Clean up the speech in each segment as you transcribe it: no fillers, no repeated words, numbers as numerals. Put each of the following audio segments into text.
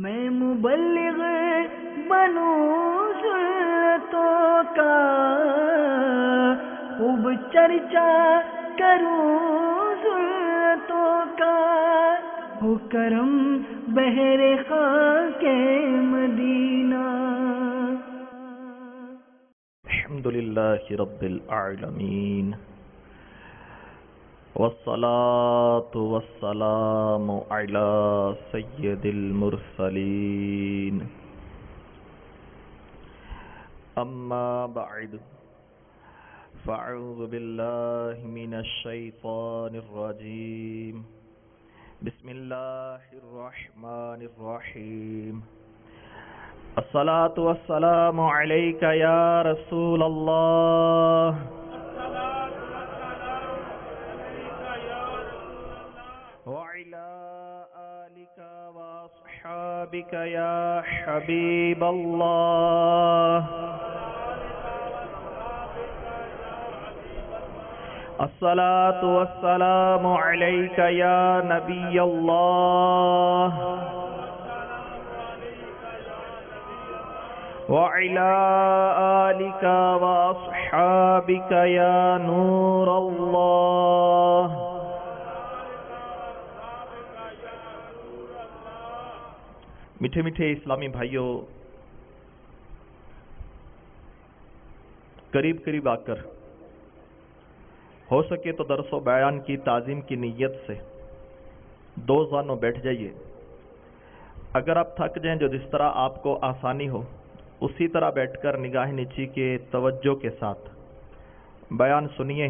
میں مبلغ بنوں سنتوں کا، خوب چرچا کروں سنتوں کا، ہو کرم بہر خاک مدینہ۔ الحمدللہ رب العالمین، والصلاة والسلام على سید المرسلین، اما بعد فاعوذ باللہ من الشیطان الرجیم، بسم اللہ الرحمن الرحیم۔ الصلاة والسلام علیک یا رسول اللہ، وعلى آلك وأصحابك يا حبيب الله، الصلاة والسلام عليك يا نبي الله، وعلى آلك وأصحابك يا نور الله۔ میٹھے میٹھے اسلامی بھائیوں، قریب قریب آ کر ہو سکے تو درس و بیان کی تعظیم کی نیت سے دو زانوں بیٹھ جائیے۔ اگر آپ تھک جائیں، جو جس طرح آپ کو آسانی ہو اسی طرح بیٹھ کر نگاہ نیچی کے توجہ کے ساتھ بیان سنیے۔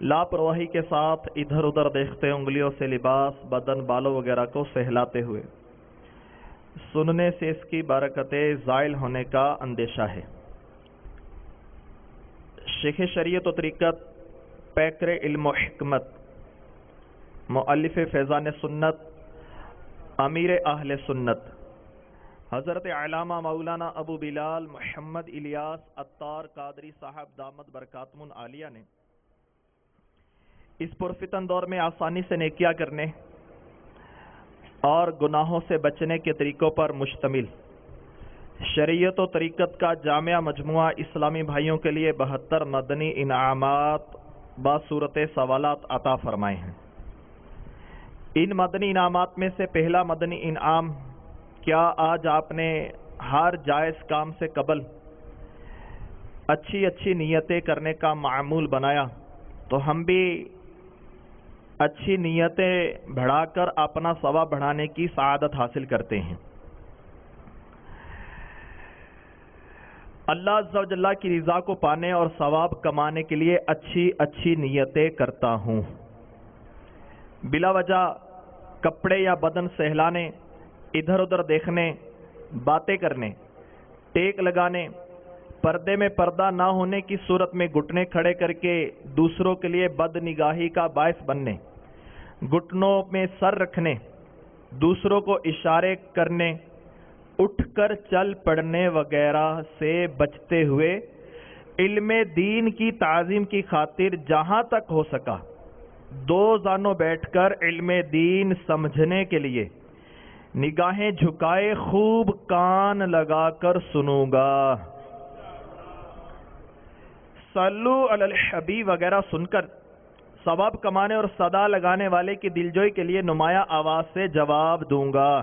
لاپرواہی کے ساتھ ادھر ادھر دیکھتے، انگلیوں سے لباس، بدن، بالوں وغیرہ کو سہلاتے ہوئے سننے سے اس کی برکتیں زائل ہونے کا اندیشہ ہے۔ شیخ شریعت و طریقت، پیکر علم و حکمت، مؤلف فیضان سنت، امیر اہل سنت، حضرت علامہ مولانا ابو بلال محمد الیاس عطار قادری صاحب دامت برکاتہم العالیہ نے اس پرفتن دور میں آسانی سے نیکیاں کرنے اور گناہوں سے بچنے کے طریقوں پر مشتمل شریعت و طریقت کا جامعہ مجموعہ اسلامی بھائیوں کے لیے 72 مدنی انعامات بصورت سوالات عطا فرمائے ہیں۔ ان مدنی انعامات میں سے پہلا مدنی انعام، کیا آج آپ نے ہر جائز کام سے قبل اچھی اچھی نیتیں کرنے کا معمول بنایا؟ تو ہم بھی اچھی نیتیں بڑھا کر اپنا ثواب بڑھانے کی سعادت حاصل کرتے ہیں۔ اللہ عز و جل کی رضا کو پانے اور ثواب کمانے کے لیے اچھی اچھی نیتیں کرتا ہوں۔ بلا وجہ کپڑے یا بدن سہلانے، ادھر ادھر دیکھنے، باتیں کرنے، ٹیک لگانے، پردے میں پردہ نہ ہونے کی صورت میں گھٹنے کھڑے کر کے دوسروں کے لیے بد نگاہی کا باعث بننے، گھٹنوں میں سر رکھنے، دوسروں کو اشارے کرنے، اٹھ کر چل پڑنے وغیرہ سے بچتے ہوئے علم دین کی تعظیم کی خاطر جہاں تک ہو سکا دو زانوں بیٹھ کر علم دین سمجھنے کے لیے نگاہیں جھکائے خوب کان لگا کر سنوں گا۔ صلو علی الحبیب وغیرہ سن کر ثواب کمانے اور صدا لگانے والے کی دلجوئی کے لیے نمایاں آواز سے جواب دوں گا۔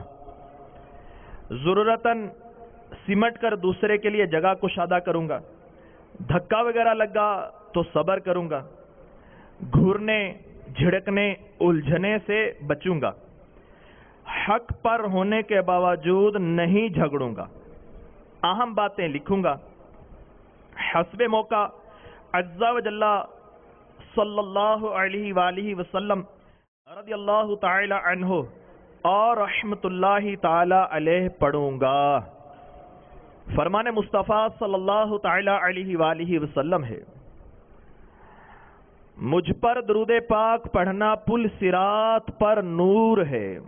ضرورتاً سمٹ کر دوسرے کے لیے جگہ کشادہ کروں گا۔ دھکا وغیرہ لگا تو صبر کروں گا۔ گھورنے، جھڑکنے، الجھنے سے بچوں گا۔ حق پر ہونے کے باوجود نہیں جھگڑوں گا۔ اہم باتیں لکھوں گا۔ حسب موقع عز و جل صلی اللہ علیہ وآلہ وسلم رضی اللہ تعالی عنہ اور رحمت اللہ تعالی علیہ پڑھوں گا۔ فرمان مصطفیٰ صلی اللہ تعالی علیہ وآلہ وسلم ہے، مجھ پر درود پاک پڑھنا پل صراط پر نور ہے۔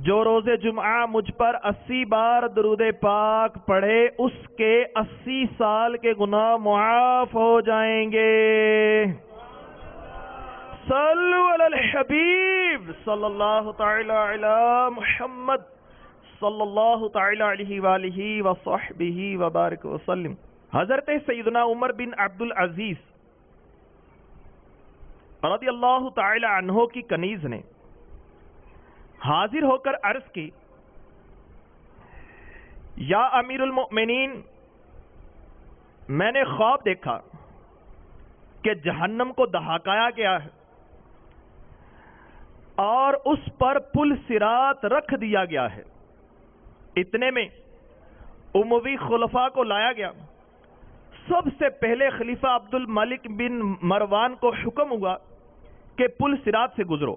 جو روز جمعہ مجھ پر 80 بار درود پاک پڑھے اس کے 80 سال کے گناہ معاف ہو جائیں گے۔ صلو علی الحبیب۔ محمد صلی اللہ تعالی علی محمد صلی اللہ تعالی علیہ وآلہ وصحبہ وبارک وسلم۔ حضرت سیدنا عمر بن عبد العزیز رضی اللہ تعالی عنہ کی کنیز نے حاضر ہو کر عرض کی، یا امیر المؤمنین، میں نے خواب دیکھا کہ جہنم کو دہکایا گیا ہے اور اس پر پل صراط رکھ دیا گیا ہے۔ اتنے میں اموی خلفاء کو لایا گیا۔ سب سے پہلے خلیفہ عبد الملک بن مروان کو حکم ہوا کہ پل صراط سے گزرو۔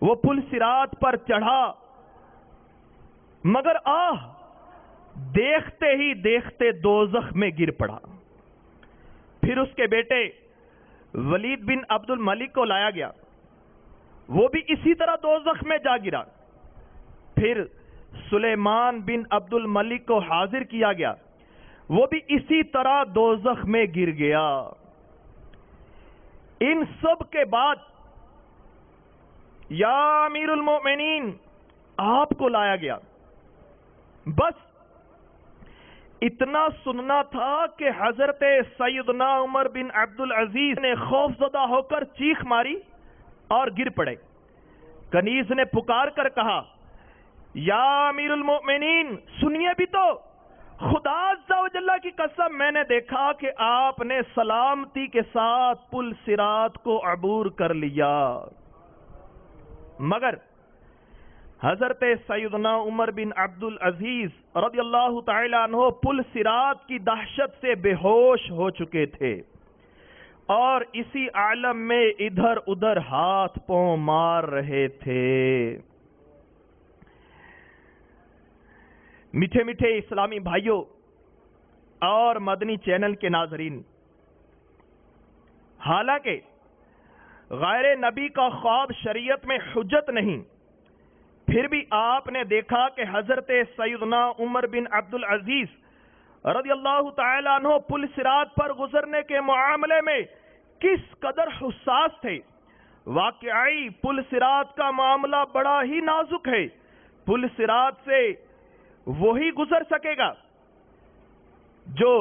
وہ پل صراط پر چڑھا، مگر دیکھتے ہی دیکھتے دوزخ میں گر پڑا۔ پھر اس کے بیٹے ولید بن عبد الملک کو لایا گیا، وہ بھی اسی طرح دوزخ میں جا گرا۔ پھر سلیمان بن عبد الملک کو حاضر کیا گیا، وہ بھی اسی طرح دوزخ میں گر گیا۔ ان سب کے بعد یا امیر المؤمنین آپ کو لایا گیا۔ بس اتنا سننا تھا کہ حضرت سیدنا عمر بن عبد العزیز نے خوف زدہ ہو کر چیخ ماری اور گر پڑے۔ کنیز نے پکار کر کہا، یا امیر المؤمنین سنیے بھی تو، خدا عز و جل کی قسم میں نے دیکھا کہ آپ نے سلامتی کے ساتھ پل صراط کو عبور کر لیا، مگر حضرت سیدنا عمر بن عبد العزیز رضی اللہ تعالی عنہ پل صراط کی دہشت سے بے ہوش ہو چکے تھے اور اسی عالم میں ادھر ادھر ہاتھ پاؤں مار رہے تھے۔ میٹھے میٹھے اسلامی بھائیوں اور مدنی چینل کے ناظرین، حالانکہ غیر نبی کا خواب شریعت میں حجت نہیں، پھر بھی آپ نے دیکھا کہ حضرت سیدنا عمر بن عبد العزیز رضی اللہ تعالی عنہ پل صراط پر گزرنے کے معاملے میں کس قدر حساس تھے۔ واقعی پل صراط کا معاملہ بڑا ہی نازک ہے۔ پل صراط سے وہی گزر سکے گا جو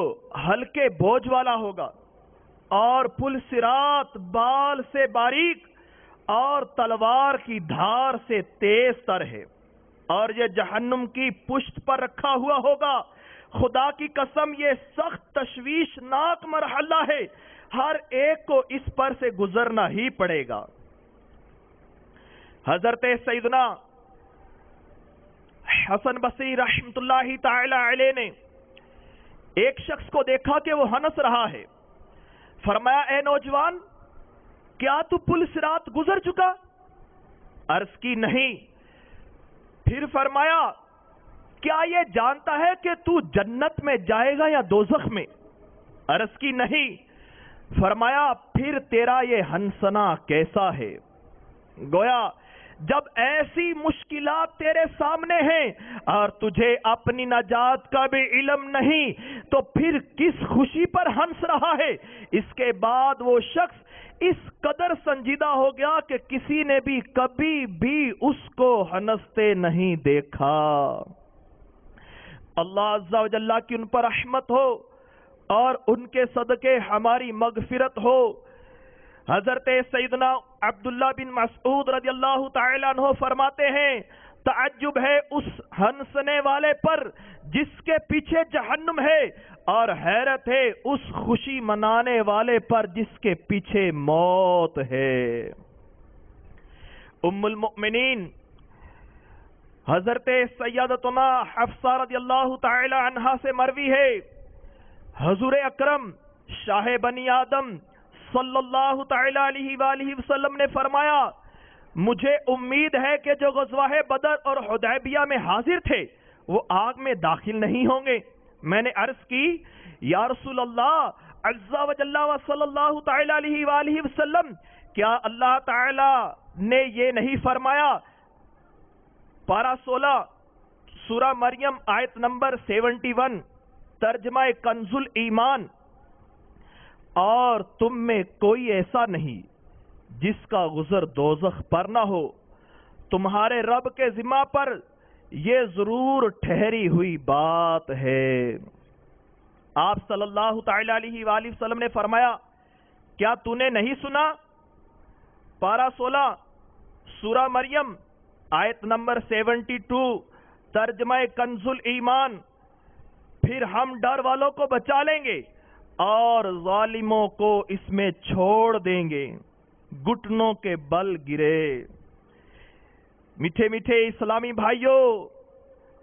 ہلکے بوجھ والا ہوگا، اور پل صراط بال سے باریک اور تلوار کی دھار سے تیز تر ہے، اور یہ جہنم کی پشت پر رکھا ہوا ہوگا۔ خدا کی قسم یہ سخت تشویشناک مرحلہ ہے، ہر ایک کو اس پر سے گزرنا ہی پڑے گا۔ حضرت سیدنا حسن بصری رحمت اللہ تعالی علیہ نے ایک شخص کو دیکھا کہ وہ ہنس رہا ہے۔ فرمایا، اے نوجوان، کیا تو پل صراط گزر چکا؟ عرض کی نہیں۔ پھر فرمایا، کیا یہ جانتا ہے کہ تو جنت میں جائے گا یا دوزخ میں؟ عرض کی نہیں۔ فرمایا، پھر تیرا یہ ہنسنا کیسا ہے؟ گویا جب ایسی مشکلات تیرے سامنے ہیں اور تجھے اپنی نجات کا بھی علم نہیں تو پھر کس خوشی پر ہنس رہا ہے؟ اس کے بعد وہ شخص اس قدر سنجیدہ ہو گیا کہ کسی نے بھی کبھی بھی اس کو ہنستے نہیں دیکھا۔ اللہ عز و جل کی ان پر رحمت ہو اور ان کے صدقے ہماری مغفرت ہو۔ حضرت سیدنا عبداللہ بن مسعود رضی اللہ تعالی عنہ فرماتے ہیں، تعجب ہے اس ہنسنے والے پر جس کے پیچھے جہنم ہے، اور حیرت ہے اس خوشی منانے والے پر جس کے پیچھے موت ہے۔ ام المؤمنین حضرت سیدتنا حفصہ رضی اللہ تعالی عنہا سے مروی ہے، حضور اکرم شاہ بنی آدم صلی اللہ تعالی علیہ وآلہ وسلم نے فرمایا، مجھے امید ہے کہ جو غزوہ بدر اور حدیبیہ میں حاضر تھے وہ آگ میں داخل نہیں ہوں گے۔ میں نے عرض کی، یا رسول اللہ عز و جل و صلی اللہ تعالی علیہ وآلہ وسلم، کیا اللہ تعالی نے یہ نہیں فرمایا؟ پارہ 16 سورہ مریم آیت نمبر 71 ترجمہ کنز الایمان، اور تم میں کوئی ایسا نہیں جس کا گزر دوزخ پر نہ ہو، تمہارے رب کے ذمہ پر یہ ضرور ٹھہری ہوئی بات ہے۔ آپ صلی اللہ تعالی علیہ وآلہ وسلم نے فرمایا، کیا تو نے نہیں سنا؟ پارہ 16 سورہ مریم آیت نمبر 72 ترجمہ کنز الایمان، پھر ہم ڈر والوں کو بچا لیں گے اور ظالموں کو اس میں چھوڑ دیں گے، گھٹنوں کے بل گرے۔ میٹھے میٹھے اسلامی بھائیوں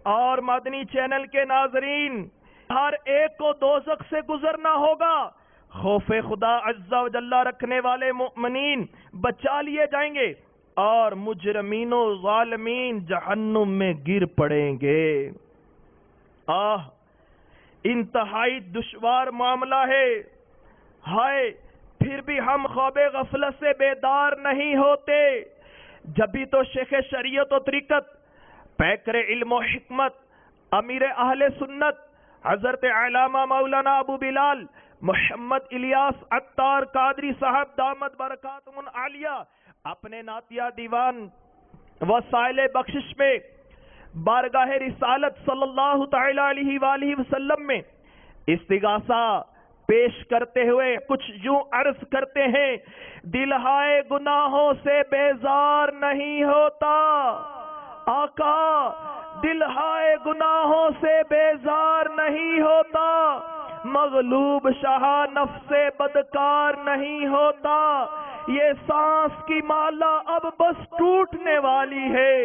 اور مدنی چینل کے ناظرین، ہر ایک کو دوزخ سے گزرنا ہوگا۔ خوف خدا عز و جل رکھنے والے مؤمنین بچا لیے جائیں گے اور مجرمین و ظالمین جہنم میں گر پڑیں گے۔ انتہائی دشوار معاملہ ہے، ہائے پھر بھی ہم خواب غفلت سے بیدار نہیں ہوتے۔ جبھی تو شیخ شریعت و طریقت، پیکر علم و حکمت، امیر اہل سنت حضرت علامہ مولانا ابو بلال محمد الیاس عطار قادری صاحب دامت برکاتہم العالیہ اپنے نعتیہ دیوان وسائل بخشش میں بارگاہ رسالت صلی اللہ تعالی علیہ وآلہ وسلم میں استغاثہ پیش کرتے ہوئے کچھ یوں عرض کرتے ہیں، دل ہائے گناہوں سے بیزار نہیں ہوتا، آقا دل ہائے گناہوں سے بیزار نہیں ہوتا، مغلوب شاہ نفس بدکار نہیں ہوتا، یہ سانس کی مالا اب بس ٹوٹنے والی ہے،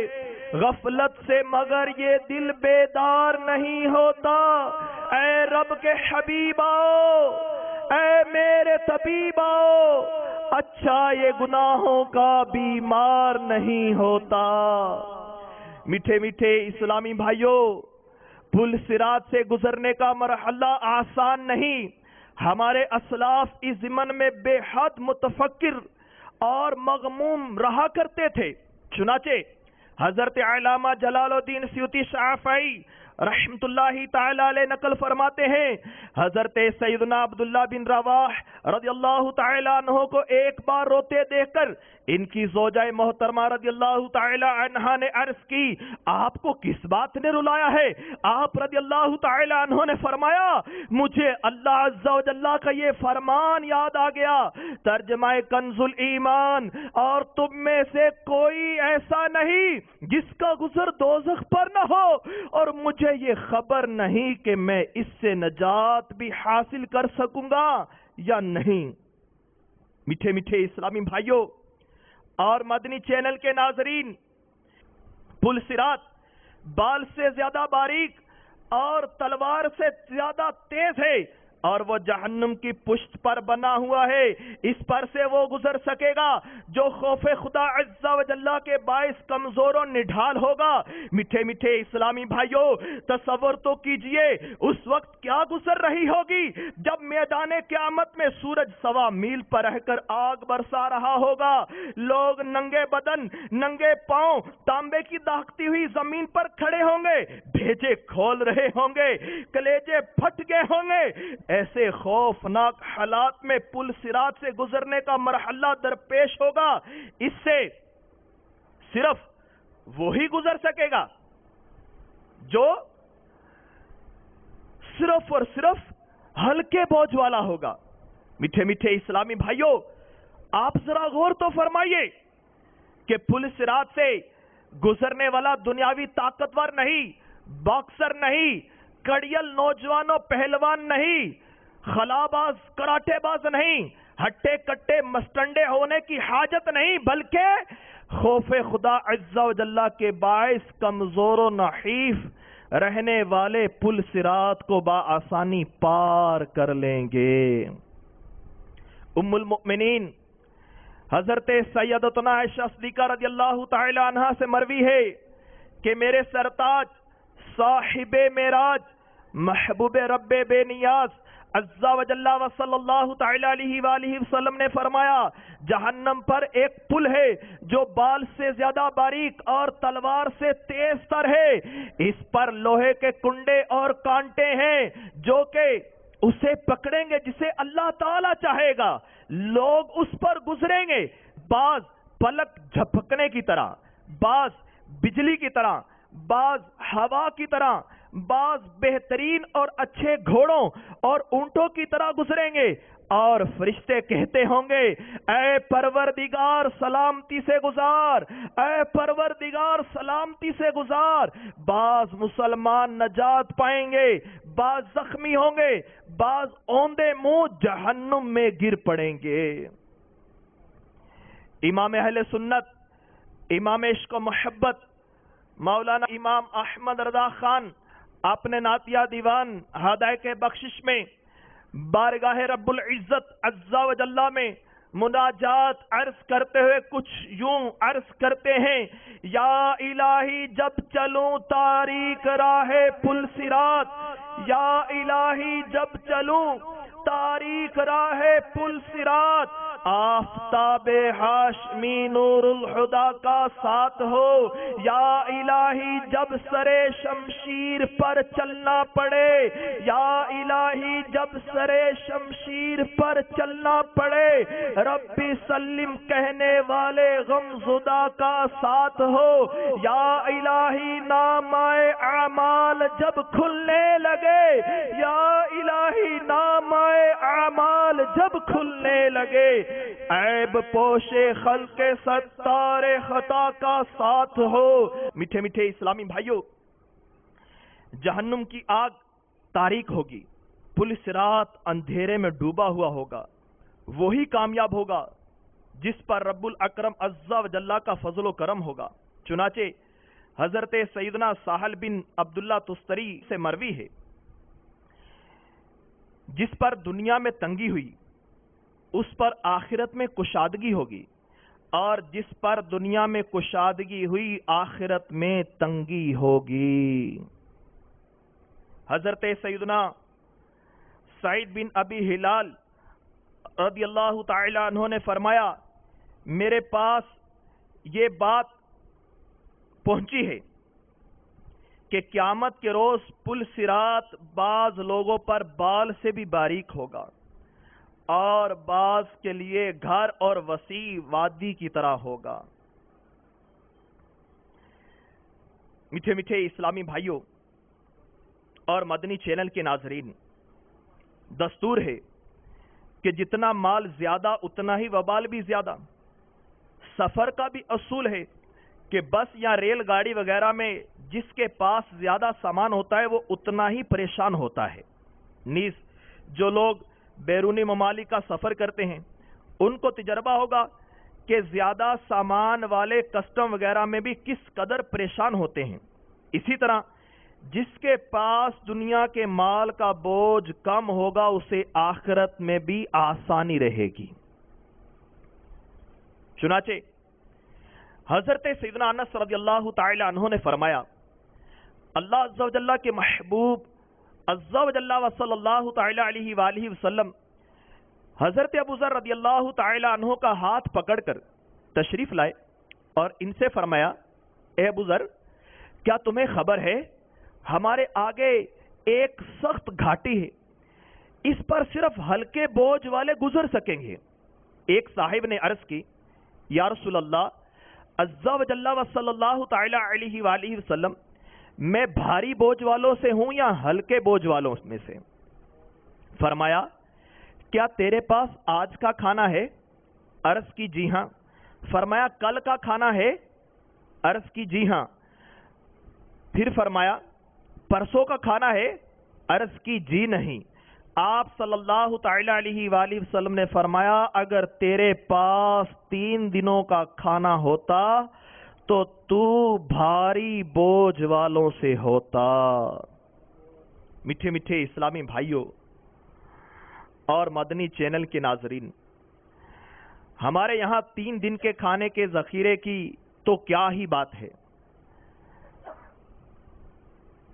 غفلت سے مگر یہ دل بیدار نہیں ہوتا۔ اے رب کے حبیب آؤ، اے میرے طبیب آؤ، اچھا یہ گناہوں کا بیمار نہیں ہوتا۔ میٹھے میٹھے اسلامی بھائیوں، پل صراط سے گزرنے کا مرحلہ آسان نہیں۔ ہمارے اسلاف اس ضمن میں بے حد متفکر اور مغموم رہا کرتے تھے۔ چنانچہ حضرت علامہ جلال الدین سیوطی شافعی رحمت اللہ تعالی علیہ نقل فرماتے ہیں، حضرت سیدنا عبداللہ بن رواح رضی اللہ تعالی عنہ کو ایک بار روتے دیکھ کر ان کی زوجہ محترمہ رضی اللہ تعالی عنہ نے عرض کی، آپ کو کس بات نے رلایا ہے؟ آپ رضی اللہ تعالی عنہ نے فرمایا، مجھے اللہ عز و جل کا یہ فرمان یاد آ گیا، ترجمہ کنز الایمان، اور تم میں سے کوئی ایسا نہیں جس کا گزر دوزخ پر نہ ہو، اور مجھے یہ خبر نہیں کہ میں اس سے نجات بھی حاصل کر سکوں گا یا نہیں۔ میٹھے میٹھے اسلامی بھائیوں اور مدنی چینل کے ناظرین، پل صراط بال سے زیادہ باریک اور تلوار سے زیادہ تیز ہے، اور وہ جہنم کی پشت پر بنا ہوا ہے۔ اس پر سے وہ گزر سکے گا جو خوف خدا عز و جل کے باعث کمزور و نڈھال ہوگا۔ میٹھے میٹھے اسلامی بھائیوں، تصور تو کیجئے اس وقت کیا گزر رہی ہوگی جب میدان قیامت میں سورج 1.25 میل پر رہ کر آگ برسا رہا ہوگا، لوگ ننگے بدن ننگے پاؤں تانبے کی داغتی ہوئی زمین پر کھڑے ہوں گے، بھیجے کھول رہے ہوں گے، کلیجے پھٹ گئے ہوں گے۔ ایسے خوفناک حالات میں پل صراط سے گزرنے کا مرحلہ درپیش ہوگا۔ اس سے صرف وہی گزر سکے گا جو صرف اور صرف ہلکے بوجھ والا ہوگا۔ میٹھے میٹھے اسلامی بھائیوں، آپ ذرا غور تو فرمائیے کہ پل صراط سے گزرنے والا دنیاوی طاقتور نہیں، باکسر نہیں، کڑیل نوجوان و پہلوان نہیں، خلاباز کراٹے باز نہیں، ہٹے کٹے مسٹنڈے ہونے کی حاجت نہیں، بلکہ خوف خدا عز و جل کے باعث کمزور و نحیف رہنے والے پل صراط کو بآسانی پار کر لیں گے۔ ام المؤمنین حضرت سیدتنا عائشہ صدیقہ رضی اللہ تعالی عنہا سے مروی ہے کہ میرے سرتاج صاحب معراج محبوب رب بے نیاز عز و جل و صلی اللہ تعالی علیہ وآلہ وسلم نے فرمایا، جہنم پر ایک پل ہے جو بال سے زیادہ باریک اور تلوار سے تیز تر ہے، اس پر لوہے کے کنڈے اور کانٹے ہیں جو کہ اسے پکڑیں گے جسے اللہ تعالی چاہے گا، لوگ اس پر گزریں گے، بعض پلک جھپکنے کی طرح، بعض بجلی کی طرح، بعض ہوا کی طرح، بعض بہترین اور اچھے گھوڑوں اور اونٹوں کی طرح گزریں گے، اور فرشتے کہتے ہوں گے اے پروردگار سلامتی سے گزار، اے پروردگار سلامتی سے گزار۔ بعض مسلمان نجات پائیں گے، بعض زخمی ہوں گے، بعض اوندے منہ جہنم میں گر پڑیں گے۔ امام اہل سنت، امام عشق و محبت مولانا امام احمد رضا خان اپنے نعتیہ دیوان ہدایت بخشش میں بارگاہ رب العزت عز و جل میں مناجات عرض کرتے ہوئے کچھ یوں عرض کرتے ہیں، یا الہی جب چلوں تاریک راہ پل صراط، یا الہی جب چلوں تاریک راہ پل صراط، آفتاب ہاشمی نور الہدیٰ کا ساتھ ہو، یا الہی جب سرے شمشیر پر چلنا پڑے، یا الہی جب سرے شمشیر پر چلنا پڑے، ربی سلم کہنے والے غم زدہ کا ساتھ ہو، یا الہی نامۂ اعمال جب کھلنے لگے، یا الہی نامۂ اعمال جب کھلنے لگے، عیب پوشے خلق ستار خطا کا ساتھ ہو۔ میٹھے میٹھے اسلامی بھائیوں، جہنم کی آگ تاریک ہوگی، پل صراط اندھیرے میں ڈوبا ہوا ہوگا، وہی کامیاب ہوگا جس پر رب الاکرم عز و جل کا فضل و کرم ہوگا۔ چنانچہ حضرت سیدنا سہل بن عبداللہ تستری سے مروی ہے، جس پر دنیا میں تنگی ہوئی اس پر آخرت میں کشادگی ہوگی، اور جس پر دنیا میں کشادگی ہوئی آخرت میں تنگی ہوگی۔ حضرت سیدنا سعید بن ابی ہلال رضی اللہ تعالی عنہ نے فرمایا، میرے پاس یہ بات پہنچی ہے کہ قیامت کے روز پل صراط بعض لوگوں پر بال سے بھی باریک ہوگا، اور بعض کے لیے گھر اور وسیع وادی کی طرح ہوگا۔ میٹھے میٹھے اسلامی بھائیوں اور مدنی چینل کے ناظرین، دستور ہے کہ جتنا مال زیادہ اتنا ہی وبال بھی زیادہ۔ سفر کا بھی اصول ہے کہ بس یا ریل گاڑی وغیرہ میں جس کے پاس زیادہ سامان ہوتا ہے وہ اتنا ہی پریشان ہوتا ہے، نیز جو لوگ بیرونی ممالک کا سفر کرتے ہیں ان کو تجربہ ہوگا کہ زیادہ سامان والے کسٹم وغیرہ میں بھی کس قدر پریشان ہوتے ہیں۔ اسی طرح جس کے پاس دنیا کے مال کا بوجھ کم ہوگا اسے آخرت میں بھی آسانی رہے گی۔ چنانچہ حضرت سیدنا انس رضی اللہ تعالی عنہ نے فرمایا، اللہ عز و جل کے محبوب عز و جل و صلی اللہ تعالی علیہ وآلہ وسلم حضرت ابو ذر رضی اللہ تعالی عنہ کا ہاتھ پکڑ کر تشریف لائے اور ان سے فرمایا، اے ابو ذر، کیا تمہیں خبر ہے ہمارے آگے ایک سخت گھاٹی ہے، اس پر صرف ہلکے بوجھ والے گزر سکیں گے۔ ایک صاحب نے عرض کی، یا رسول اللہ عز و جل و صلی اللہ تعالی علیہ وآلہ وسلم، میں بھاری بوجھ والوں سے ہوں یا ہلکے بوجھ والوں میں سے؟ فرمایا، کیا تیرے پاس آج کا کھانا ہے؟ عرض کی جی ہاں۔ فرمایا، کل کا کھانا ہے؟ عرض کی جی ہاں۔ پھر فرمایا، پرسوں کا کھانا ہے؟ عرض کی جی نہیں۔ آپ صلی اللہ تعالی علیہ وآلہ وسلم نے فرمایا، اگر تیرے پاس 3 دنوں کا کھانا ہوتا تو تو بھاری بوجھ والوں سے ہوتا۔ میٹھے میٹھے اسلامی بھائیوں اور مدنی چینل کے ناظرین، ہمارے یہاں 3 دن کے کھانے کے ذخیرے کی تو کیا ہی بات ہے،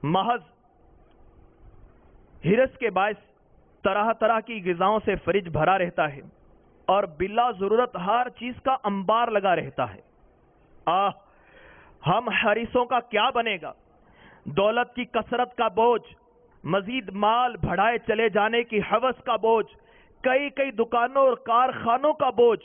محض ہرس کے باعث طرح طرح کی غذاؤں سے فریج بھرا رہتا ہے اور بلا ضرورت ہر چیز کا انبار لگا رہتا ہے۔ ہم حریصوں کا کیا بنے گا؟ دولت کی کثرت کا بوجھ، مزید مال بڑھائے چلے جانے کی ہوس کا بوجھ، کئی کئی دکانوں اور کارخانوں کا بوجھ،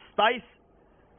27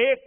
1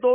2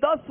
10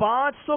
500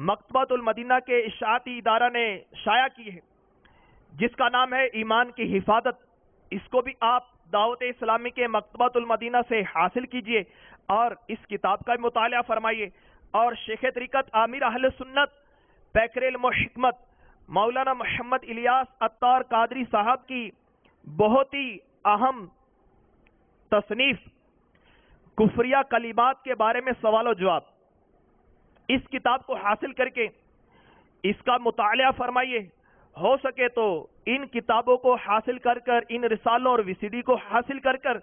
مکتبۃ المدینہ کے اشاعتی ادارہ نے شائع کی ہے، جس کا نام ہے ایمان کی حفاظت۔ اس کو بھی آپ دعوت اسلامی کے مکتبۃ المدینہ سے حاصل کیجئے اور اس کتاب کا مطالعہ فرمائیے۔ اور شیخ طریقت امیر اہل سنت پیکر علم و حکمت مولانا محمد الیاس عطار قادری صاحب کی بہت ہی اہم تصنیف کفریہ کلمات کے بارے میں سوال و جواب، اس کتاب کو حاصل کر کے اس کا مطالعہ فرمائیے۔ ہو سکے تو ان کتابوں کو حاصل کر کر، ان رسالوں اور وی سی ڈی کو حاصل کر کر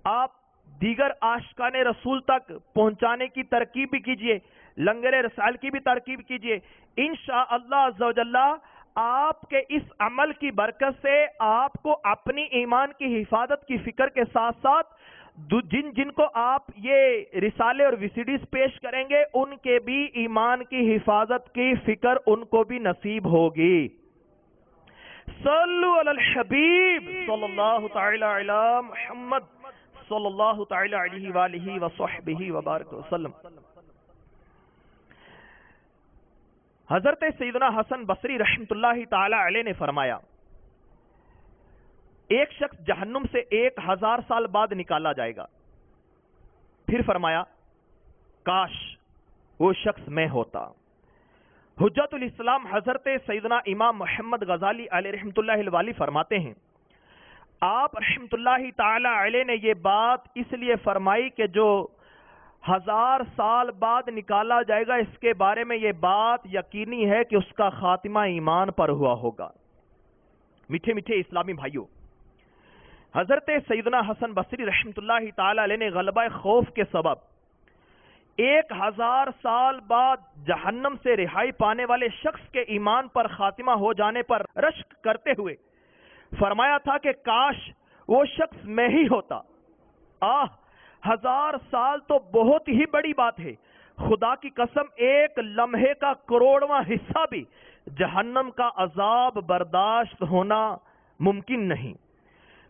آپ دیگر عاشقان رسول تک پہنچانے کی ترکیب بھی کیجئے، لنگر رسائل کی بھی ترکیب کیجئے۔ انشاءاللہ عز و جل آپ کے اس عمل کی برکت سے آپ کو اپنی ایمان کی حفاظت کی فکر کے ساتھ ساتھ جن کو آپ یہ رسالے اور وی سی ڈیز پیش کریں گے ان کے بھی ایمان کی حفاظت کی فکر ان کو بھی نصیب ہوگی۔ صلو علی الحبیب صلی اللہ تعالی علی محمد صلی اللہ تعالی علیہ وآلہ وصحبہ وبارک وسلم۔ حضرت سیدنا حسن بصری رحمت اللہ تعالی علیہ نے فرمایا، ایک شخص جہنم سے 1000 سال بعد نکالا جائے گا۔ پھر فرمایا، کاش وہ شخص میں ہوتا۔ حجت الاسلام حضرت سیدنا امام محمد غزالی علیہ رحمت اللہ الوالی فرماتے ہیں، آپ رحمت اللہ تعالی علیہ نے یہ بات اس لیے فرمائی کہ جو 1000 سال بعد نکالا جائے گا اس کے بارے میں یہ بات یقینی ہے کہ اس کا خاتمہ ایمان پر ہوا ہوگا۔ میٹھے میٹھے اسلامی بھائیوں، حضرت سیدنا حسن بصری رحمت اللہ تعالی علیہ نے غلبہ خوف کے سبب 1000 سال بعد جہنم سے رہائی پانے والے شخص کے ایمان پر خاتمہ ہو جانے پر رشک کرتے ہوئے فرمایا تھا کہ کاش وہ شخص میں ہی ہوتا۔ 1000 سال تو بہت ہی بڑی بات ہے، خدا کی قسم ایک لمحے کا کروڑواں حصہ بھی جہنم کا عذاب برداشت ہونا ممکن نہیں۔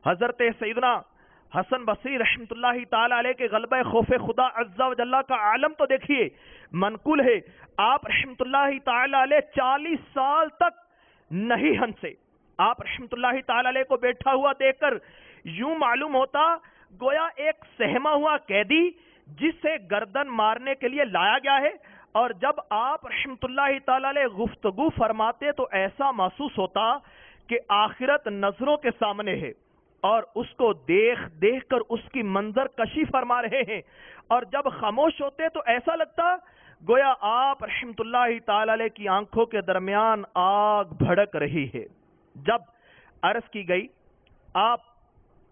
حضرت سیدنا حسن بصری رحمت اللہ تعالی علیہ کے غلبہ خوف خدا عز و جل کا عالم تو دیکھیے، منقول ہے آپ رحمت اللہ تعالی علیہ 40 سال تک نہیں ہنسے۔ آپ رحمت اللہ تعالی علیہ کو بیٹھا ہوا دیکھ کر یوں معلوم ہوتا گویا ایک سہما ہوا قیدی جسے گردن مارنے کے لیے لایا گیا ہے، اور جب آپ رحمت اللہ تعالی علیہ گفتگو فرماتے تو ایسا محسوس ہوتا کہ آخرت نظروں کے سامنے ہے اور اس کو دیکھ دیکھ کر اس کی منظر کشی فرما رہے ہیں، اور جب خاموش ہوتے تو ایسا لگتا گویا آپ رحمت اللہ تعالی علیہ کی آنکھوں کے درمیان آگ بھڑک رہی ہے۔ جب عرض کی گئی آپ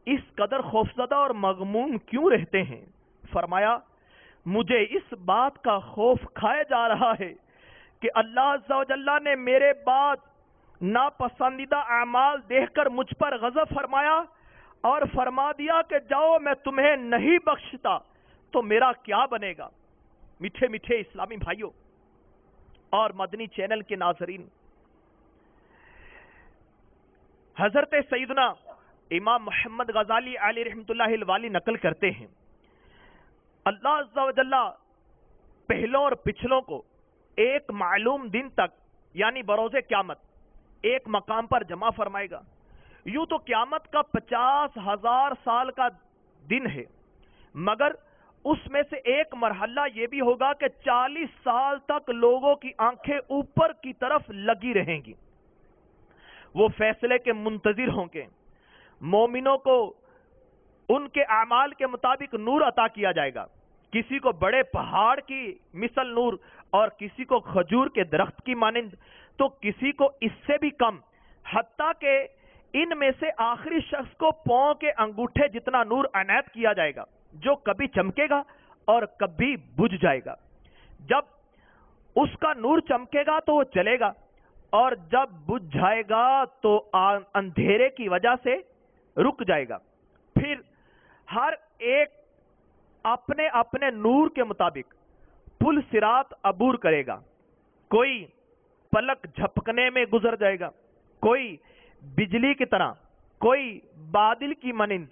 اس قدر خوفزدہ اور مغموم کیوں رہتے ہیں، فرمایا مجھے اس بات کا خوف کھائے جا رہا ہے کہ اللہ عز و جل نے میرے بعد ناپسندیدہ اعمال دیکھ کر مجھ پر غضب فرمایا اور فرما دیا کہ جاؤ میں تمہیں نہیں بخشتا تو میرا کیا بنے گا۔ میٹھے میٹھے اسلامی بھائیوں اور مدنی چینل کے ناظرین، حضرت سیدنا امام محمد غزالی علیہ رحمت اللہ الوالی نقل کرتے ہیں، اللہ عز و جل پہلوں اور پچھلوں کو ایک معلوم دن تک یعنی بروز قیامت ایک مقام پر جمع فرمائے گا۔ یوں تو قیامت کا 50,000 سال کا دن ہے، مگر اس میں سے ایک مرحلہ یہ بھی ہوگا کہ 40 سال تک لوگوں کی آنکھیں اوپر کی طرف لگی رہیں گی، وہ فیصلے کے منتظر ہوں گے۔ مومنوں کو ان کے اعمال کے مطابق نور عطا کیا جائے گا، کسی کو بڑے پہاڑ کی مثل نور اور کسی کو کھجور کے درخت کی مانند، تو کسی کو اس سے بھی کم، حتیٰ کہ ان میں سے آخری شخص کو پاؤں کے انگوٹھے جتنا نور عنایت کیا جائے گا، جو کبھی چمکے گا اور کبھی بجھ جائے گا۔ جب اس کا نور چمکے گا تو وہ چلے گا، اور جب بجھ جائے گا تو اندھیرے کی وجہ سے رک جائے گا۔ پھر ہر ایک اپنے اپنے نور کے مطابق پل صراط عبور کرے گا، کوئی پلک جھپکنے میں گزر جائے گا، کوئی بجلی کی طرح، کوئی بادل کی مانند،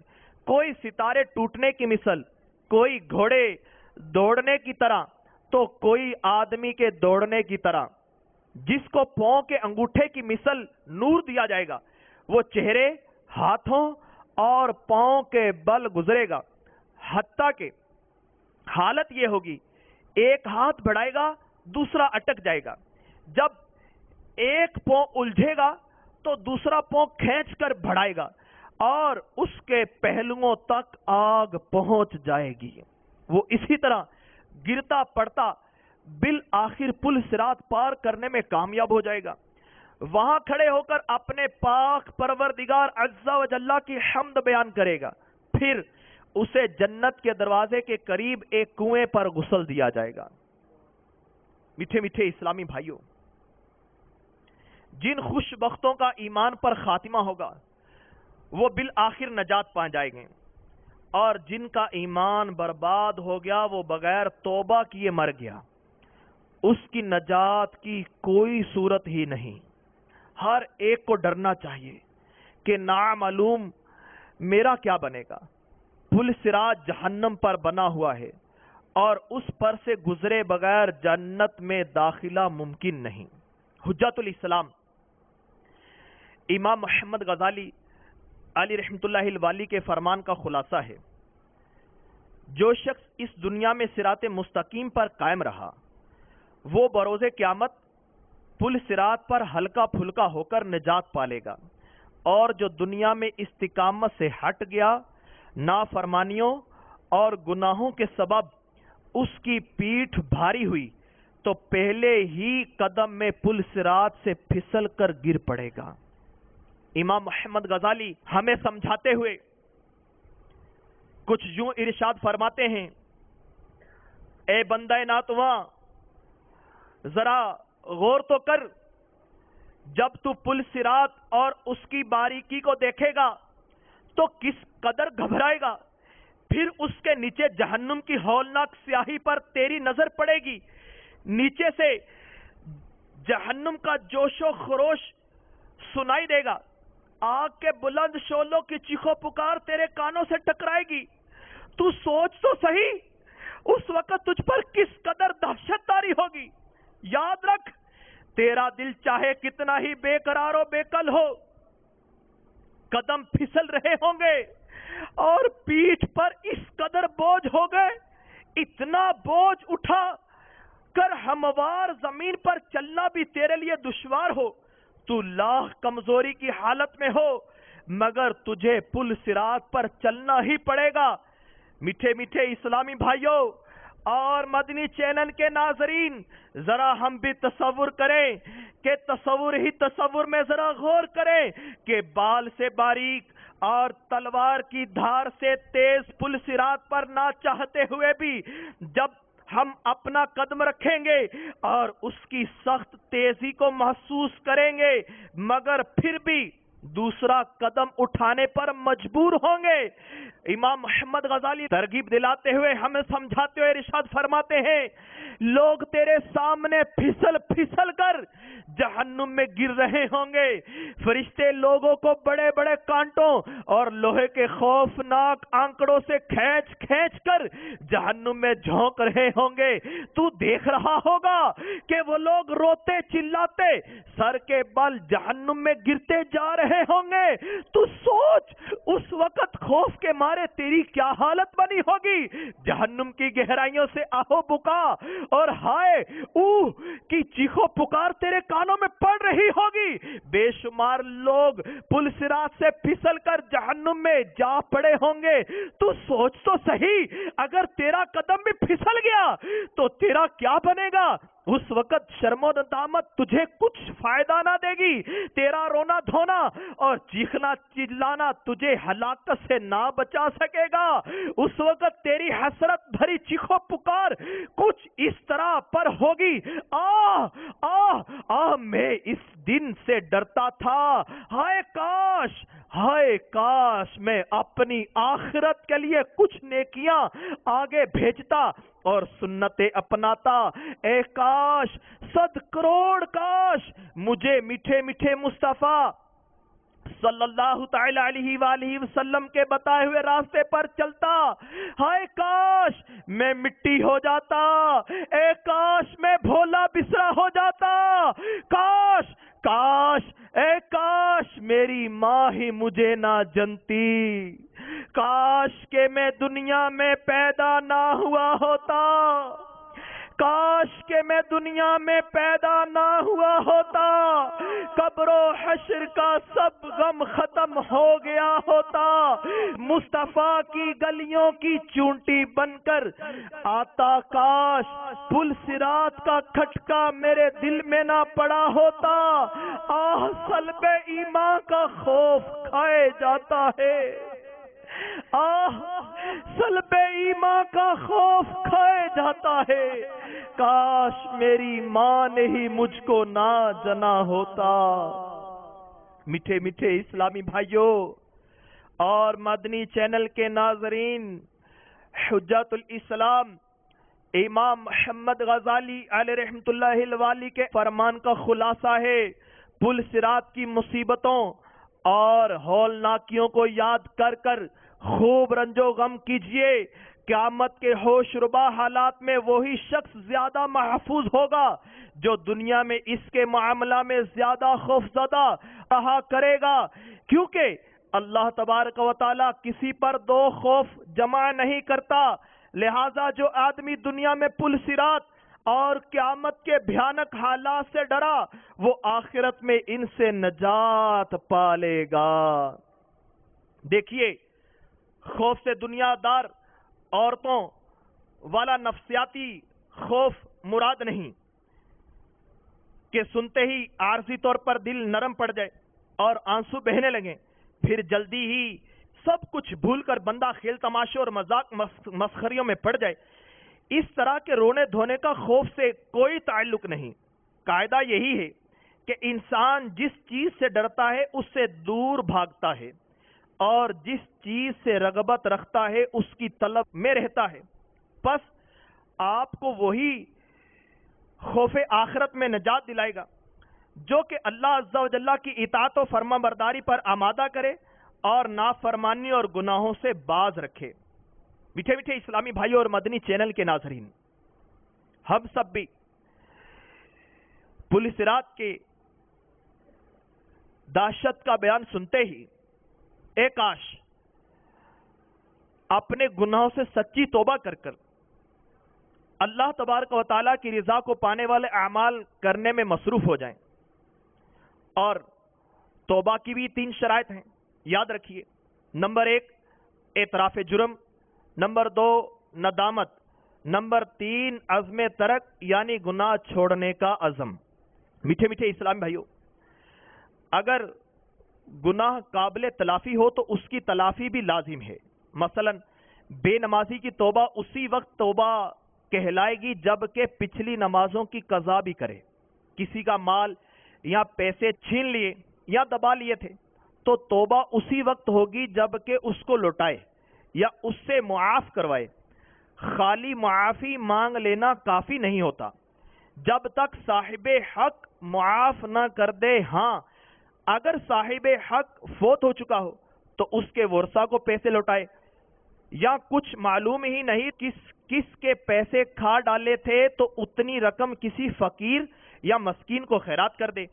کوئی ستارے ٹوٹنے کی مثل، کوئی گھوڑے دوڑنے کی طرح، تو کوئی آدمی کے دوڑنے کی طرح جس کو پاؤں کے انگوٹھے کی مثل نور دیا جائے گا، وہ چہرے، ہاتھوں اور پاؤں کے بل گزرے گا، حتیٰ کہ حالت یہ ہوگی ایک ہاتھ بڑھائے گا دوسرا اٹک جائے گا، جب ایک پاؤں الجھے گا تو دوسرا پاؤں کھینچ کر بڑھائے گا اور اس کے پہلوؤں تک آگ پہنچ جائے گی۔ وہ اسی طرح گرتا پڑتا بالآخر پل صراط پار کرنے میں کامیاب ہو جائے گا۔ وہاں کھڑے ہو کر اپنے پاک پروردگار عز و جل کی حمد بیان کرے گا، پھر اسے جنت کے دروازے کے قریب ایک کنویں پر غسل دیا جائے گا۔ میٹھے میٹھے اسلامی بھائیوں، جن خوش بختوں کا ایمان پر خاتمہ ہوگا وہ بالآخر نجات پا جائیں گے، اور جن کا ایمان برباد ہو گیا وہ بغیر توبہ کیے مر گیا، اس کی نجات کی کوئی صورت ہی نہیں۔ ہر ایک کو ڈرنا چاہیے کہ نامعلوم میرا کیا بنے گا۔ پل صراط جہنم پر بنا ہوا ہے اور اس پر سے گزرے بغیر جنت میں داخلہ ممکن نہیں۔ حجت الاسلام امام محمد غزالی علی رحمت اللہ الوالی کے فرمان کا خلاصہ ہے، جو شخص اس دنیا میں صراط مستقیم پر قائم رہا وہ بروز قیامت پل صراط پر ہلکا پھلکا ہو کر نجات پالے گا، اور جو دنیا میں استقامت سے ہٹ گیا، نافرمانیوں اور گناہوں کے سبب اس کی پیٹھ بھاری ہوئی تو پہلے ہی قدم میں پل صراط سے پھسل کر گر پڑے گا۔ امام محمد غزالی ہمیں سمجھاتے ہوئے کچھ یوں ارشاد فرماتے ہیں، اے بندہ ناتواں ذرا غور تو کر، جب تو پل صراط اور اس کی باریکی کو دیکھے گا تو کس قدر گھبرائے گا، پھر اس کے نیچے جہنم کی ہولناک سیاہی پر تیری نظر پڑے گی، نیچے سے جہنم کا جوش و خروش سنائی دے گا، آگ کے بلند شعلوں کی چیخو پکار تیرے کانوں سے ٹکرائے گی، تو سوچ تو صحیح اس وقت تجھ پر کس قدر دہشت طاری ہوگی۔ یاد رکھ، تیرا دل چاہے کتنا ہی بے قرار و بے کل ہو، قدم پھسل رہے ہوں گے اور پیٹھ پر اس قدر بوجھ ہو گئے، اتنا بوجھ اٹھا کر ہموار زمین پر چلنا بھی تیرے لیے دشوار ہو، تو لاکھ کمزوری کی حالت میں ہو مگر تجھے پل صراط پر چلنا ہی پڑے گا۔ میٹھے میٹھے اسلامی بھائیوں اور مدنی چینل کے ناظرین، ذرا ہم بھی تصور کریں کہ تصور ہی تصور میں ذرا غور کریں کہ بال سے باریک اور تلوار کی دھار سے تیز پل صراط پر نہ چاہتے ہوئے بھی جب ہم اپنا قدم رکھیں گے اور اس کی سخت تیزی کو محسوس کریں گے مگر پھر بھی دوسرا قدم اٹھانے پر مجبور ہوں گے۔ امام محمد غزالی ترغیب دلاتے ہوئے ہمیں سمجھاتے ہوئے ارشاد فرماتے ہیں، لوگ تیرے سامنے پھسل پھسل کر جہنم میں گر رہے ہوں گے، فرشتے لوگوں کو بڑے بڑے کانٹوں اور لوہے کے خوفناک آنکڑوں سے کھینچ کھینچ کر جہنم میں جھونک رہے ہوں گے، تو دیکھ رہا ہوگا کہ وہ لوگ روتے چلاتے سر کے بل جہنم میں گرتے جا رہے ہوں گے، تو سوچ اس وقت خوف کے مارے تیری کیا حالت بنی ہوگی۔ جہنم کی گہرائیوں سے آہو بکا اور ہائے اوہ کی چیخو پکار تیرے کانوں میں پڑ رہی ہوگی، بے شمار لوگ پل صراط سے پھسل کر جہنم میں جا پڑے ہوں گے، تو سوچ تو صحیح اگر تیرا قدم بھی پھسل گیا تو تیرا کیا بنے گا۔ اس وقت شرم و ندامت تجھے کچھ فائدہ نہ دے گی، تیرا رونا دھونا اور چیخنا چلانا تجھے ہلاکت سے نہ بچا سکے گا۔ اس وقت تیری حسرت بھری چیخو پکار کچھ اس طرح پر ہوگی، آہ آہ آہ میں اس دن سے ڈرتا تھا، ہائے کاش میں اپنی آخرت کے لیے کچھ نیکیاں آگے بھیجتا اور سنتیں اپناتا، اے کاش 100 کروڑ کاش مجھے میٹھے میٹھے مصطفیٰ صلی اللہ تعالی علیہ وآلہ وسلم کے بتائے ہوئے راستے پر چلتا، ہائے کاش میں مٹی ہو جاتا، اے کاش میں بھولا بسرا ہو جاتا، کاش کاش اے کاش میری ماں ہی مجھے نہ جنتی، کاش کہ میں دنیا میں پیدا نہ ہوا ہوتا، کاش کہ میں دنیا میں پیدا نہ ہوا ہوتا، قبر و حشر کا سب غم ختم ہو گیا ہوتا، مصطفیٰ کی گلیوں کی چونٹی بن کر آتا، کاش پل صراط کا کھٹکا میرے دل میں نہ پڑا ہوتا، آہ صلب ایمان کا خوف کھائے جاتا ہے، آہ صلب ایمان کا خوف کھائے جاتا ہے، کاش میری ماں نے ہی مجھ کو نہ جنا ہوتا۔ میٹھے میٹھے اسلامی بھائیوں اور مدنی چینل کے ناظرین، حجت الاسلام امام محمد غزالی علیہ رحمت اللہ الوالی کے فرمان کا خلاصہ ہے، پل صراط کی مصیبتوں اور ہولناکیوں کو یاد کر کر خوب رنج و غم کیجئے، قیامت کے ہوش ربا حالات میں وہی شخص زیادہ محفوظ ہوگا جو دنیا میں اس کے معاملہ میں زیادہ خوف زدہ رہا کرے گا، کیونکہ اللہ تبارک و تعالی کسی پر دو خوف جمع نہیں کرتا، لہذا جو آدمی دنیا میں پل صراط اور قیامت کے بھیانک حالات سے ڈرا وہ آخرت میں ان سے نجات پالے گا۔ دیکھیے، خوف سے دنیا دار عورتوں والا نفسیاتی خوف مراد نہیں کہ سنتے ہی عارضی طور پر دل نرم پڑ جائے اور آنسو بہنے لگیں، پھر جلدی ہی سب کچھ بھول کر بندہ کھیل تماشے اور مذاق مسخریوں میں پڑ جائے، اس طرح کے رونے دھونے کا خوف سے کوئی تعلق نہیں۔ قاعدہ یہی ہے کہ انسان جس چیز سے ڈرتا ہے اس سے دور بھاگتا ہے اور جس چیز سے رغبت رکھتا ہے اس کی طلب میں رہتا ہے، پس آپ کو وہی خوف آخرت میں نجات دلائے گا جو کہ اللہ عز و جل کی اطاعت و فرما برداری پر آمادہ کرے اور نافرمانی اور گناہوں سے باز رکھے۔ میٹھے میٹھے اسلامی بھائیوں اور مدنی چینل کے ناظرین، ہم سب بھی پل صراط کے دہشت کا بیان سنتے ہی اے کاش اپنے گناہوں سے سچی توبہ کر کر اللہ تبارک و تعالیٰ کی رضا کو پانے والے اعمال کرنے میں مصروف ہو جائیں۔ اور توبہ کی بھی 3 شرائط ہیں، یاد رکھیے۔ نمبر 1 اعتراف جرم، نمبر 2 ندامت، نمبر 3 عزم ترک یعنی گناہ چھوڑنے کا عزم۔ میٹھے میٹھے اسلام بھائیوں، اگر گناہ قابل تلافی ہو تو اس کی تلافی بھی لازم ہے۔ مثلا بے نمازی کی توبہ اسی وقت توبہ کہلائے گی جبکہ پچھلی نمازوں کی قضا بھی کرے۔ کسی کا مال یا پیسے چھین لیے یا دبا لیے تھے تو توبہ اسی وقت ہوگی جبکہ اس کو لوٹائے یا اس سے معاف کروائے۔ خالی معافی مانگ لینا کافی نہیں ہوتا جب تک صاحب حق معاف نہ کر دے۔ ہاں، اگر صاحب حق فوت ہو چکا ہو تو اس کے ورثہ کو پیسے لوٹائے، یا کچھ معلوم ہی نہیں کس کے پیسے کھا ڈالے تھے تو اتنی رقم کسی فقیر یا مسکین کو خیرات کر دے۔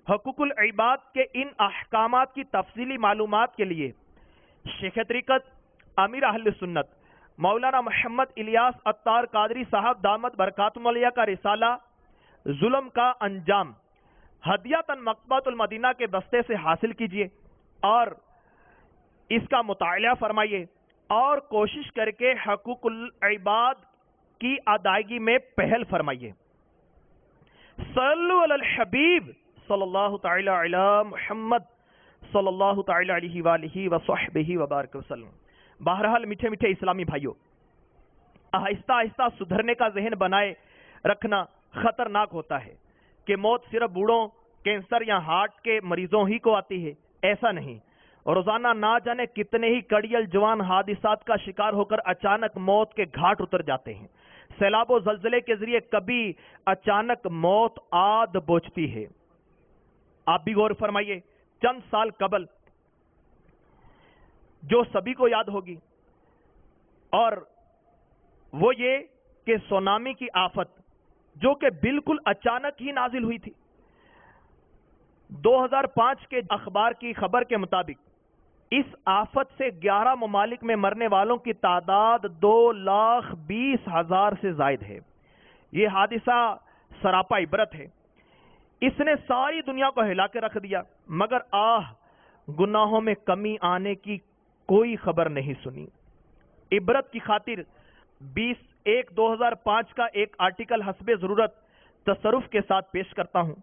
حقوق العباد کے ان احکامات کی تفصیلی معلومات کے لیے شیخ طریقت امیر اہل سنت مولانا محمد الیاس عطار قادری صاحب دامت برکاتہم العالیہ کا رسالہ ظلم کا انجام ہدیۃً مکتبۃ المدینہ کے دستے سے حاصل کیجیے اور اس کا مطالعہ فرمائیے اور کوشش کر کے حقوق العباد کی ادائیگی میں پہل فرمائیے۔ صلو علی الحبیب صلی اللہ تعالی علی محمد صلی اللہ تعالی علیہ وآلہ وصحبہ وبارک وسلم۔ بہرحال میٹھے میٹھے اسلامی بھائیوں، آہستہ آہستہ سدھرنے کا ذہن بنائے رکھنا خطرناک ہوتا ہے کہ موت صرف بوڑھوں، کینسر یا ہارٹ کے مریضوں ہی کو آتی ہے، ایسا نہیں۔ روزانہ نہ جانے کتنے ہی کڑیل جوان حادثات کا شکار ہو کر اچانک موت کے گھاٹ اتر جاتے ہیں۔ سیلاب و زلزلے کے ذریعے کبھی اچانک موت آد بوجھتی ہے۔ آپ بھی غور فرمائیے، چند سال قبل جو سبھی کو یاد ہوگی، اور وہ یہ کہ سونامی کی آفت جو کہ بالکل اچانک ہی نازل ہوئی تھی۔ 2005 کے اخبار کی خبر کے مطابق اس آفت سے 11 ممالک میں مرنے والوں کی تعداد 2,20,000 سے زائد ہے۔ یہ حادثہ سراپا عبرت ہے، اس نے ساری دنیا کو ہلا کے رکھ دیا، مگر گناہوں میں کمی آنے کی کوئی خبر نہیں سنی۔ عبرت کی خاطر 20/1/2005 کا ایک آرٹیکل حسب ضرورت تصرف کے ساتھ پیش کرتا ہوں۔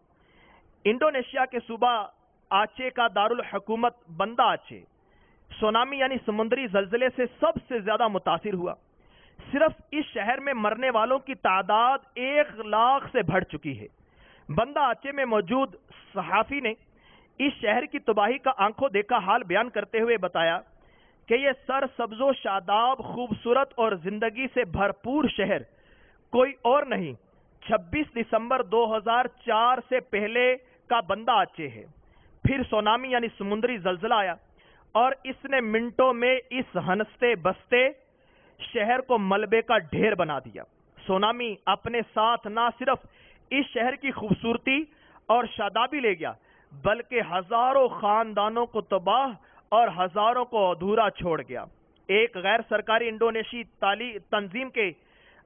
انڈونیشیا کے صوبہ آچے کا دارالحکومت بندہ آچے سونامی یعنی سمندری زلزلے سے سب سے زیادہ متاثر ہوا۔ صرف اس شہر میں مرنے والوں کی تعداد 1,00,000 سے بڑھ چکی ہے۔ بندہ آچے میں موجود صحافی نے اس شہر کی تباہی کا آنکھوں دیکھا حال بیان کرتے ہوئے بتایا کہ یہ سرسبز و شاداب، خوبصورت اور زندگی سے بھرپور شہر کوئی اور نہیں، 26 دسمبر 2004 سے پہلے کا بندہ آچے ہے۔ پھر سونامی یعنی سمندری زلزلہ آیا اور اس نے منٹوں میں اس ہنستے بستے شہر کو ملبے کا ڈھیر بنا دیا۔ سونامی اپنے ساتھ نہ صرف اس شہر کی خوبصورتی اور شادابی لے گیا، بلکہ ہزاروں خاندانوں کو تباہ اور ہزاروں کو ادھورا چھوڑ گیا۔ ایک غیر سرکاری انڈونیشی تنظیم کے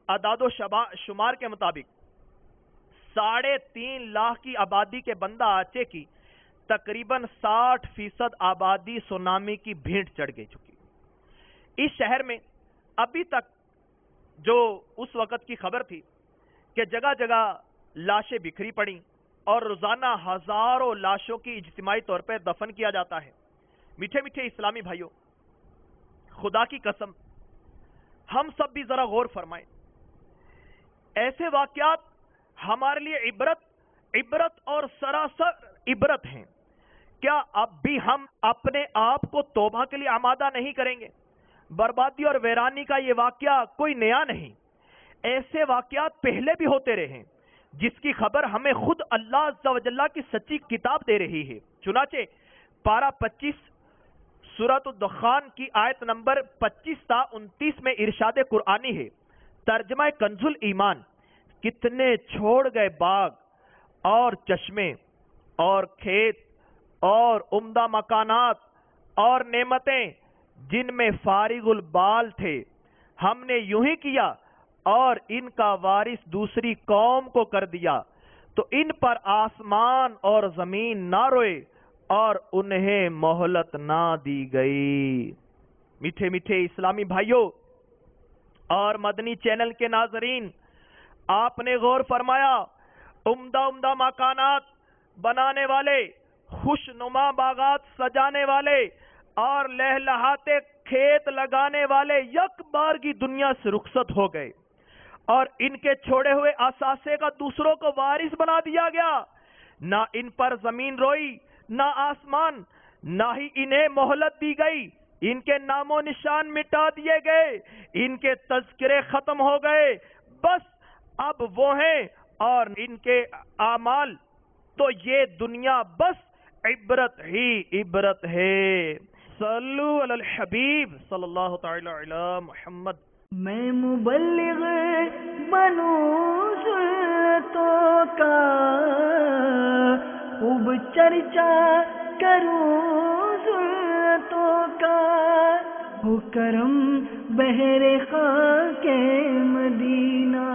اعداد و شمار کے مطابق 3.5 لاکھ کی آبادی کے بندہ آچے کی تقریباً 60% آبادی سونامی کی بھینٹ چڑھ گئی چکی۔ اس شہر میں ابھی تک جو اس وقت کی خبر تھی کہ جگہ جگہ لاشیں بکھری پڑیں اور روزانہ ہزاروں لاشوں کی اجتماعی طور پر دفن کیا جاتا ہے۔ میٹھے میٹھے اسلامی بھائیوں، خدا کی قسم ہم سب بھی ذرا غور فرمائیں۔ ایسے واقعات ہمارے لیے عبرت اور سراسر عبرت ہیں۔ کیا اب بھی ہم اپنے آپ کو توبہ کے لیے آمادہ نہیں کریں گے؟ بربادی اور ویرانی کا یہ واقعہ کوئی نیا نہیں، ایسے واقعات پہلے بھی ہوتے رہے ہیں، جس کی خبر ہمیں خود اللہ عز و جل کی سچی کتاب دے رہی ہے۔ چنانچہ پارہ 25 سورۃ الدخان کی آیت نمبر 25 تا 29 میں ارشاد قرآنی ہے، ترجمہ کنز ایمان، کتنے چھوڑ گئے باغ اور چشمے اور کھیت اور عمدہ مکانات اور نعمتیں جن میں فارغ البال تھے، ہم نے یوں ہی کیا اور ان کا وارث دوسری قوم کو کر دیا، تو ان پر آسمان اور زمین نہ روئے اور انہیں مہلت نہ دی گئی۔ میٹھے میٹھے اسلامی بھائیوں اور مدنی چینل کے ناظرین، آپ نے غور فرمایا، عمدہ مکانات بنانے والے، خوشنما باغات سجانے والے اور لہلہاتے کھیت لگانے والے یک بار کی دنیا سے رخصت ہو گئے اور ان کے چھوڑے ہوئے اثاثے کا دوسروں کو وارث بنا دیا گیا۔ نہ ان پر زمین روئی، نہ آسمان، نہ ہی انہیں مہلت دی گئی، ان کے نام و نشان مٹا دیے گئے، ان کے تذکرے ختم ہو گئے، بس اب وہ ہیں اور ان کے اعمال، تو یہ دنیا بس عبرت ہی عبرت ہے۔ صلو علی الحبیب صلی اللہ تعالی علی محمد۔ میں مبلغ بنوں سنتوں کا، خوب چرچا کروں سنتوں کا، ہو کرم بہر خاک مدینہ۔